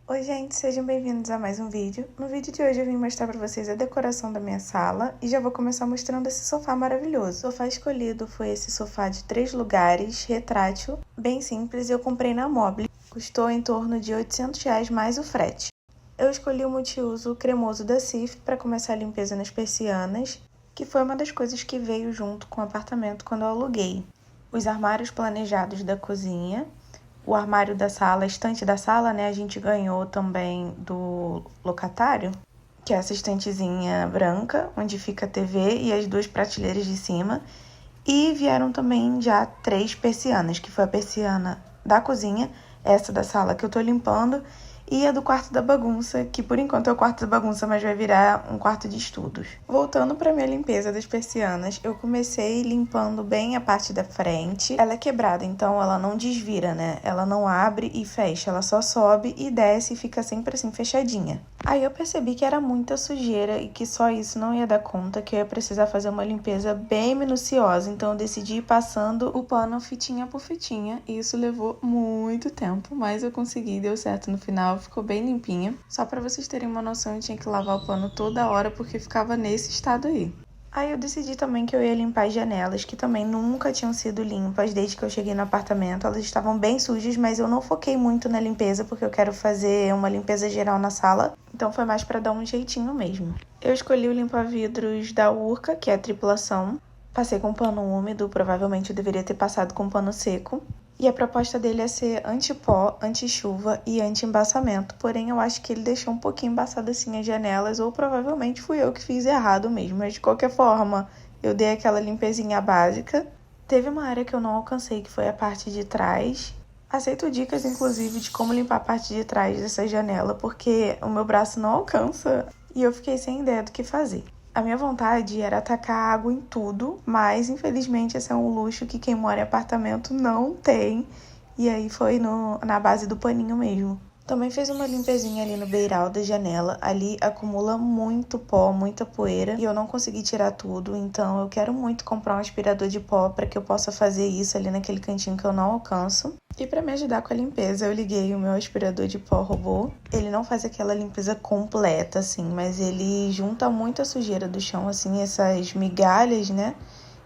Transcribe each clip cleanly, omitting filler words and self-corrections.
Oi gente, sejam bem-vindos a mais um vídeo. No vídeo de hoje eu vim mostrar pra vocês a decoração da minha sala e já vou começar mostrando esse sofá maravilhoso. O sofá escolhido foi esse sofá de 3 lugares, retrátil, bem simples, e eu comprei na Mobile. Custou em torno de R$800 mais o frete. Eu escolhi o multiuso cremoso da Cif para começar a limpeza nas persianas, que foi uma das coisas que veio junto com o apartamento quando eu aluguei. Os armários planejados da cozinha, o armário da sala, a estante da sala, né, a gente ganhou também do locatário, que é essa estantezinha branca, onde fica a TV e as 2 prateleiras de cima. E vieram também já 3 persianas, que foi a persiana da cozinha, essa da sala que eu tô limpando, e a do quarto da bagunça, que por enquanto é o quarto da bagunça, mas vai virar um quarto de estudos. Voltando para minha limpeza das persianas, eu comecei limpando bem a parte da frente. Ela é quebrada, então ela não desvira, né? Ela não abre e fecha, ela só sobe e desce e fica sempre assim fechadinha. Aí eu percebi que era muita sujeira e que só isso não ia dar conta, que eu ia precisar fazer uma limpeza bem minuciosa, então eu decidi ir passando o pano fitinha por fitinha, e isso levou muito tempo, mas eu consegui, deu certo no final. Ficou bem limpinha. Só pra vocês terem uma noção, eu tinha que lavar o pano toda hora porque ficava nesse estado aí. Aí eu decidi também que eu ia limpar as janelas, que também nunca tinham sido limpas desde que eu cheguei no apartamento. Elas estavam bem sujas, mas eu não foquei muito na limpeza porque eu quero fazer uma limpeza geral na sala. Então foi mais pra dar um jeitinho mesmo. Eu escolhi o limpa-vidros da Urca, que é a tripulação. Passei com pano úmido, provavelmente eu deveria ter passado com pano seco. E a proposta dele é ser anti-pó, anti-chuva e anti-embaçamento. Porém, eu acho que ele deixou um pouquinho embaçado assim as janelas, ou provavelmente fui eu que fiz errado mesmo. Mas de qualquer forma, eu dei aquela limpezinha básica. Teve uma área que eu não alcancei, que foi a parte de trás. Aceito dicas, inclusive, de como limpar a parte de trás dessa janela, porque o meu braço não alcança e eu fiquei sem ideia do que fazer. A minha vontade era tacar água em tudo, mas infelizmente esse é um luxo que quem mora em apartamento não tem. E aí foi na base do paninho mesmo. Também fez uma limpezinha ali no beiral da janela. Ali acumula muito pó, muita poeira, e eu não consegui tirar tudo. Então eu quero muito comprar um aspirador de pó para que eu possa fazer isso ali naquele cantinho que eu não alcanço. E para me ajudar com a limpeza, eu liguei o meu aspirador de pó robô. Ele não faz aquela limpeza completa, assim, mas ele junta muita sujeira do chão, assim, essas migalhas, né?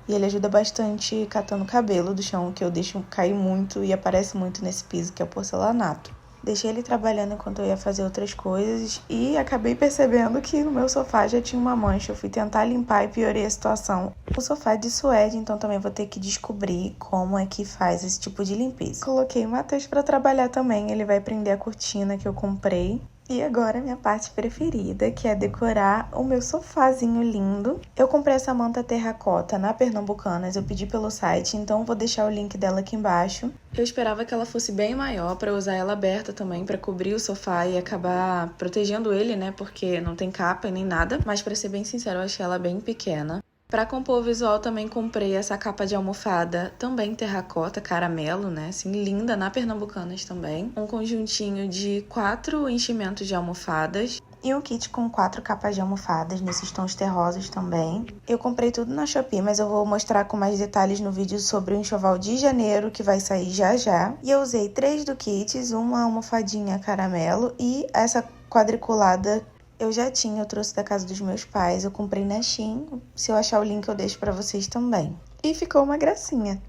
E ele ajuda bastante catando o cabelo do chão, que eu deixo cair muito e aparece muito nesse piso, que é o porcelanato. Deixei ele trabalhando enquanto eu ia fazer outras coisas e acabei percebendo que no meu sofá já tinha uma mancha. Eu fui tentar limpar e piorei a situação. O sofá é de suede, então também vou ter que descobrir como é que faz esse tipo de limpeza. Coloquei o Matheus para trabalhar também, ele vai prender a cortina que eu comprei. E agora a minha parte preferida, que é decorar o meu sofazinho lindo. Eu comprei essa manta terracota na Pernambucanas, eu pedi pelo site, então vou deixar o link dela aqui embaixo. Eu esperava que ela fosse bem maior para usar ela aberta também, para cobrir o sofá e acabar protegendo ele, né, porque não tem capa nem nada. Mas para ser bem sincero, eu achei ela bem pequena. Para compor o visual, também comprei essa capa de almofada, também terracota, caramelo, né? Assim, linda, na Pernambucanas também. Um conjuntinho de 4 enchimentos de almofadas. E um kit com 4 capas de almofadas, nesses tons terrosos também. Eu comprei tudo na Shopee, mas eu vou mostrar com mais detalhes no vídeo sobre o enxoval de janeiro, que vai sair já já. E eu usei 3 do kit, uma almofadinha caramelo e essa quadriculada. Eu já tinha, eu trouxe da casa dos meus pais, eu comprei na Shein. Se eu achar o link eu deixo pra vocês também. E ficou uma gracinha.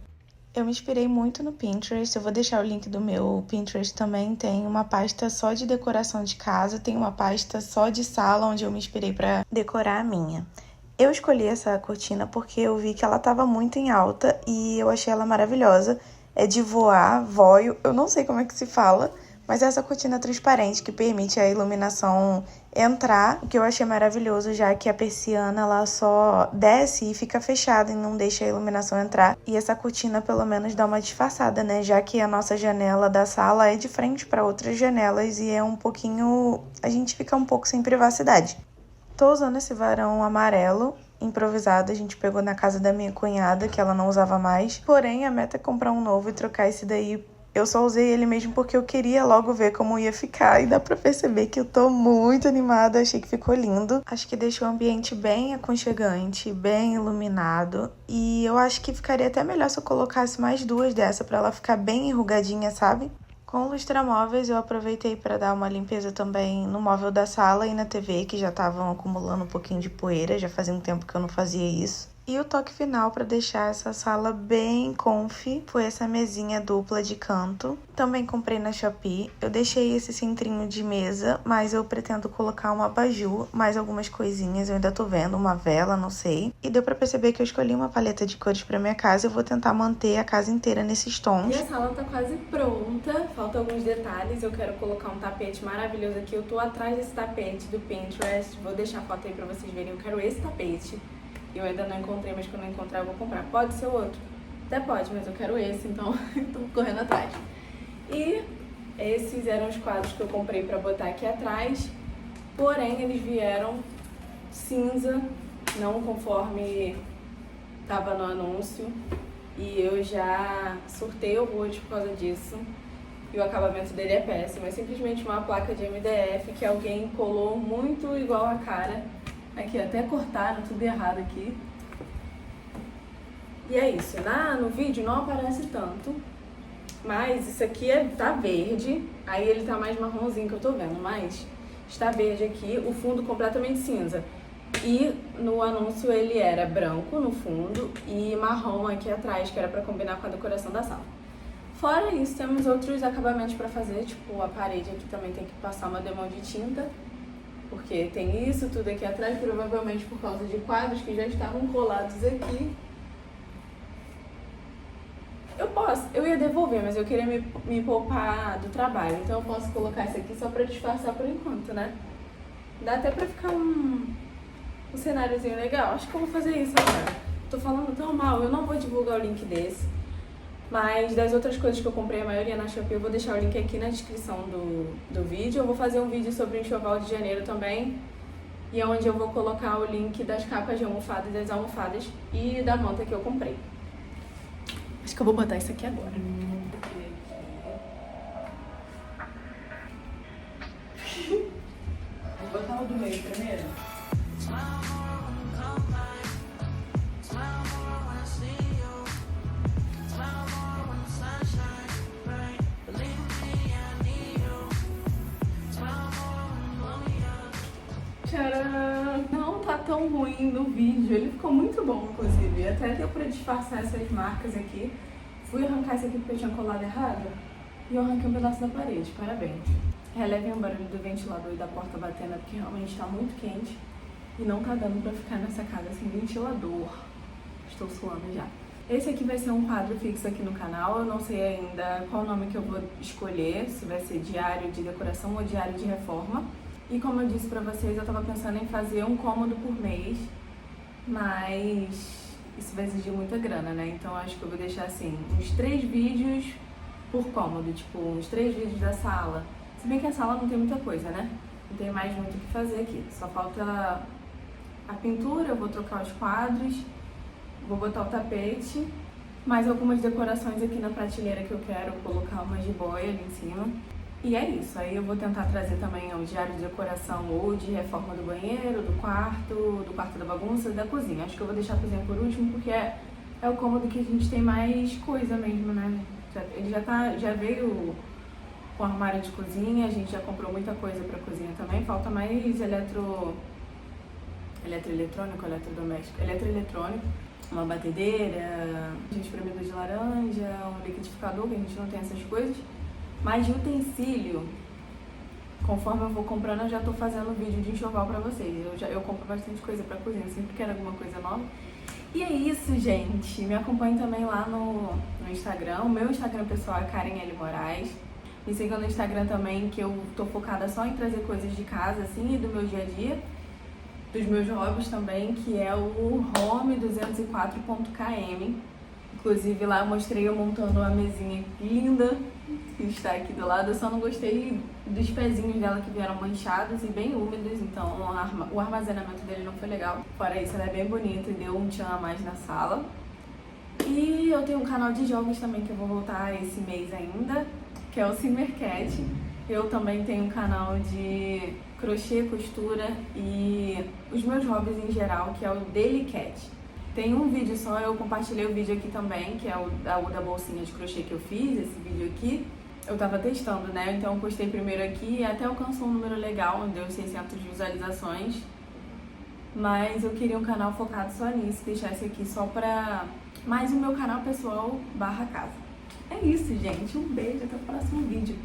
Eu me inspirei muito no Pinterest, eu vou deixar o link do meu Pinterest também. Tem uma pasta só de decoração de casa, tem uma pasta só de sala, onde eu me inspirei pra decorar a minha. Eu escolhi essa cortina porque eu vi que ela tava muito em alta e eu achei ela maravilhosa. É de voar, voio, eu não sei como é que se fala, mas é essa cortina transparente que permite a iluminação entrar, o que eu achei maravilhoso, já que a persiana ela só desce e fica fechada e não deixa a iluminação entrar. E essa cortina pelo menos dá uma disfarçada, né? Já que a nossa janela da sala é de frente para outras janelas e é um pouquinho... a gente fica um pouco sem privacidade. Tô usando esse varão amarelo improvisado, a gente pegou na casa da minha cunhada, que ela não usava mais. Porém, a meta é comprar um novo e trocar esse daí. Eu só usei ele mesmo porque eu queria logo ver como ia ficar. E dá pra perceber que eu tô muito animada, achei que ficou lindo. Acho que deixou o ambiente bem aconchegante, bem iluminado. E eu acho que ficaria até melhor se eu colocasse mais 2 dessa pra ela ficar bem enrugadinha, sabe? Com lustramóveis, eu aproveitei para dar uma limpeza também no móvel da sala e na TV, que já estavam acumulando um pouquinho de poeira, já fazia um tempo que eu não fazia isso. E o toque final para deixar essa sala bem comfy foi essa mesinha dupla de canto. Também comprei na Shopee. Eu deixei esse centrinho de mesa, mas eu pretendo colocar um abajur, mais algumas coisinhas, eu ainda tô vendo, uma vela, não sei. E deu pra perceber que eu escolhi uma paleta de cores pra minha casa, eu vou tentar manter a casa inteira nesses tons. E a sala tá quase pronta, faltam alguns detalhes, eu quero colocar um tapete maravilhoso aqui. Eu tô atrás desse tapete do Pinterest, vou deixar a foto aí pra vocês verem, eu quero esse tapete. Eu ainda não encontrei, mas quando eu encontrar eu vou comprar. Pode ser outro? Até pode, mas eu quero esse, então tô correndo atrás. E esses eram os quadros que eu comprei pra botar aqui atrás, porém eles vieram cinza, não conforme tava no anúncio. E eu já surtei horrores por causa disso. E o acabamento dele é péssimo. É simplesmente uma placa de MDF que alguém colou muito igual a cara. Aqui, até cortaram tudo errado aqui. E é isso. No vídeo não aparece tanto. Mas isso aqui tá verde. Aí ele tá mais marronzinho que eu tô vendo. Mas está verde aqui. O fundo completamente cinza. E no anúncio ele era branco no fundo e marrom aqui atrás, que era pra combinar com a decoração da sala. Fora isso, temos outros acabamentos pra fazer, tipo a parede aqui também tem que passar uma demão de tinta, porque tem isso tudo aqui atrás, provavelmente por causa de quadros que já estavam colados aqui. Eu ia devolver, mas eu queria me poupar do trabalho, então eu posso colocar isso aqui só pra disfarçar por enquanto, né? Dá até pra ficar um cenáriozinho legal. Acho que eu vou fazer isso agora. Tô falando tão mal, eu não vou divulgar o link desse. Mas das outras coisas que eu comprei, a maioria na Shopee, eu vou deixar o link aqui na descrição do vídeo. Eu vou fazer um vídeo sobre o enxoval de janeiro também. E é onde eu vou colocar o link das capas de almofada e das almofadas e da manta que eu comprei. Acho que eu vou botar isso aqui agora. Vou botar o do meio primeiro. Tcharam! Não tá tão ruim no vídeo, ele ficou muito bom, inclusive. Até deu pra disfarçar essas marcas aqui. Fui arrancar esse aqui porque eu tinha colado errado e eu arranquei um pedaço da parede, parabéns. Relevem o barulho do ventilador e da porta batendo, porque realmente tá muito quente e não tá dando pra ficar nessa casa sem ventilador. Estou suando já. Esse aqui vai ser um quadro fixo aqui no canal, eu não sei ainda qual nome que eu vou escolher, se vai ser diário de decoração ou diário de reforma. E como eu disse pra vocês, eu tava pensando em fazer um cômodo por mês, mas isso vai exigir muita grana, né? Então acho que eu vou deixar assim, uns 3 vídeos por cômodo, tipo uns 3 vídeos da sala. Se bem que a sala não tem muita coisa, né? Não tem mais muito o que fazer aqui, só falta a pintura, eu vou trocar os quadros, vou botar o tapete, mais algumas decorações aqui na prateleira que eu quero colocar uma jiboia ali em cima. E é isso, aí eu vou tentar trazer também um diário de decoração ou de reforma do banheiro, do quarto da bagunça e da cozinha. Acho que eu vou deixar a cozinha por último porque é o cômodo que a gente tem mais coisa mesmo, né? Ele já veio com armário de cozinha, a gente já comprou muita coisa pra cozinha também, falta mais eletroeletrônico, eletroeletrônico, uma batedeira, espremedor de laranja, um liquidificador, que a gente não tem essas coisas. Mas de utensílio, conforme eu vou comprando, eu já tô fazendo vídeo de enxoval pra vocês. Eu compro bastante coisa pra cozinha, sempre quero alguma coisa nova. E é isso, gente. Me acompanhe também lá no Instagram. O meu Instagram pessoal é Karen L. Moraes. Me sigam no Instagram também, que eu tô focada só em trazer coisas de casa, assim, e do meu dia a dia. Dos meus hobbies também, que é o Home 204.km. Inclusive lá eu mostrei eu montando uma mesinha linda que está aqui do lado. Eu só não gostei dos pezinhos dela que vieram manchados e bem úmidos, então o armazenamento dele não foi legal. Fora isso, ela é bem bonita e deu um tchan a mais na sala. E eu tenho um canal de jogos também que eu vou voltar esse mês ainda, que é o Simmercat. Eu também tenho um canal de crochê, costura e os meus hobbies em geral, que é o Daily Cat. Tem um vídeo só, eu compartilhei o vídeo aqui também, que é o da bolsinha de crochê que eu fiz, esse vídeo aqui. eu tava testando, né? Então eu postei primeiro aqui e até alcançou um número legal, deu 600 visualizações. Mas eu queria um canal focado só nisso, deixar esse aqui só pra mais o meu canal pessoal /casa. É isso, gente. Um beijo, até o próximo vídeo.